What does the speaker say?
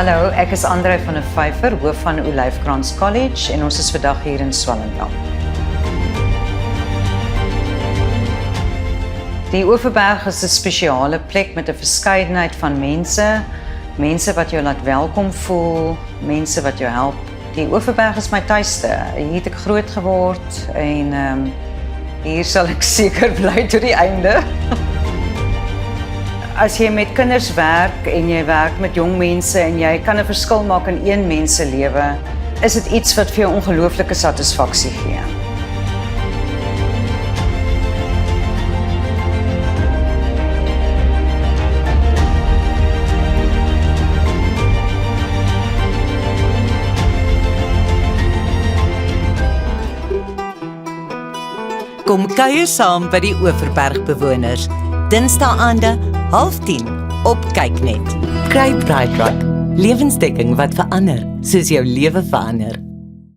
Hallo, ek is André van der Vyver, hoof van Olyfkrans College en ons is vandag hier in Swellendam. Die Oeverberg is 'n spesiale plek met 'n verskeidenheid van mense wat jou laat welkom voel, mense wat jou help. Die Oeverberg is my tuiste. Hier het ek groot geword en hier sal ek seker bly tot die einde. As jy met kinders werk en jy werk met jong mense en jy kan 'n verskil maak in een mens se lewe, is dit iets wat vir jou ongelooflike satisfaksie gee. Kom kuier saam by die Oeverberg bewoners. Dinsdae-aande 9:30 op Kyknet. Kry Bright Rock, lewensdekking wat verander, soos jou lewe verander.